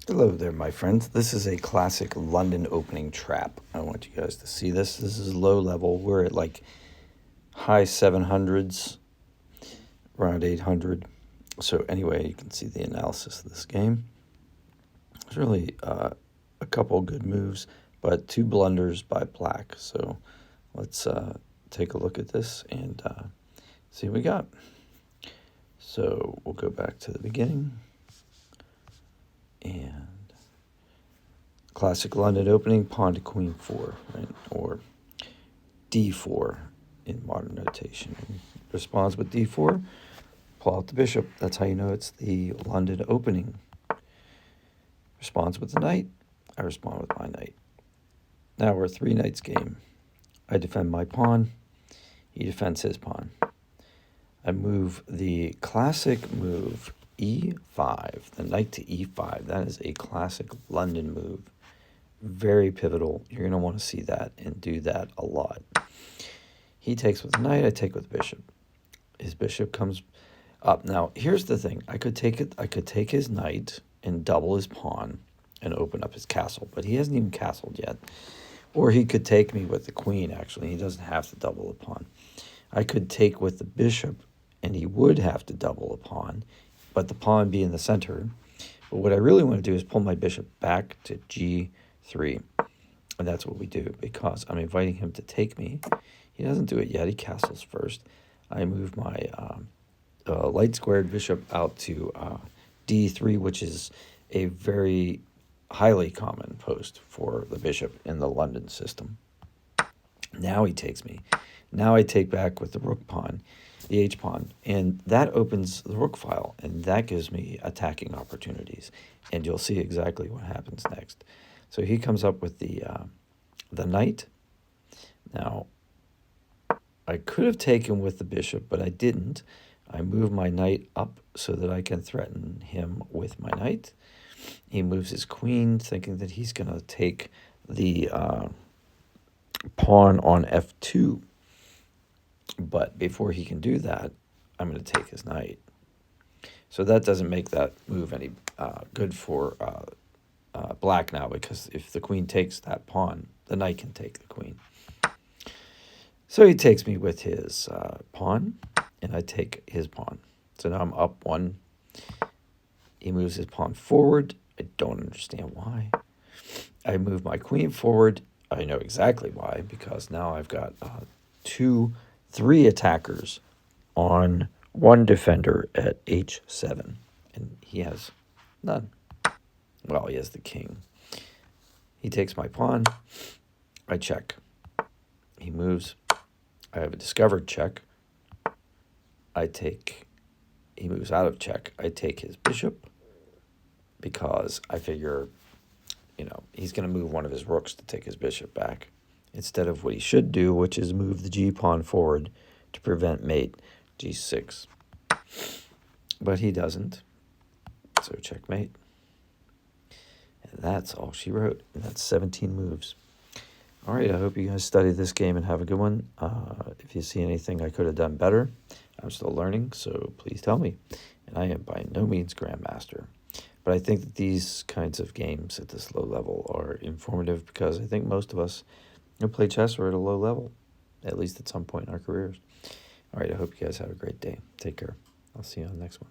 Hello there, my friends. This is a classic London opening trap. I want you guys to see this. This is low level. We're at like high 700s, around 800. So anyway, you can see the analysis of this game. It's really a couple good moves, but two blunders by black. So let's take a look at this and see what we got. So we'll go back to the beginning. And classic London opening, pawn to queen 4, right? Or d4 in modern notation. And responds with d4, pull out the bishop. That's how you know it's the London opening. Responds with the knight. I respond with my knight. Now we're a 3 knights game. I defend my pawn. He defends his pawn. I move the classic move e5, the knight to e5. That is a classic London move. Very pivotal. You're going to want to see that and do that a lot. He takes with the knight. I take with the bishop. His bishop comes up. Now, here's the thing. I could take his knight and double his pawn and open up his castle, but he hasn't even castled yet. Or he could take me with the queen, actually. He doesn't have to double the pawn. I could take with the bishop, and he would have to double a pawn, but the pawn be in the center. But what I really want to do is pull my bishop back to g3. And that's what we do, because I'm inviting him to take me. He doesn't do it yet. He castles first. I move my light squared bishop out to d3, which is a very highly common post for the bishop in the London system. Now he takes me. Now I take back with the rook pawn, the h pawn, and that opens the rook file, and that gives me attacking opportunities. And you'll see exactly what happens next. So he comes up with the knight. Now, I could have taken with the bishop, but I didn't. I move my knight up so that I can threaten him with my knight. He moves his queen, thinking that he's going to take the pawn on f2. But before he can do that, I'm going to take his knight. So that doesn't make that move any good for black now, because if the queen takes that pawn, the knight can take the queen. So he takes me with his pawn, and I take his pawn. So now I'm up 1. He moves his pawn forward. I don't understand why. I move my queen forward. I know exactly why, because now I've got 3 attackers on 1 defender at h7, and he has none. Well, he has the king. He takes my pawn. I check. He moves. I have a discovered check. He moves out of check. I take his bishop, because I figure, he's going to move one of his rooks to take his bishop back, instead of what he should do, which is move the g-pawn forward to prevent mate, g6. But he doesn't, so checkmate. And that's all she wrote, and that's 17 moves. All right, I hope you guys study this game and have a good one. If you see anything I could have done better, I'm still learning, so please tell me. And I am by no means Grandmaster. But I think that these kinds of games at this low level are informative, because I think most of us who play chess are at a low level, at least at some point in our careers. All right, I hope you guys have a great day. Take care. I'll see you on the next one.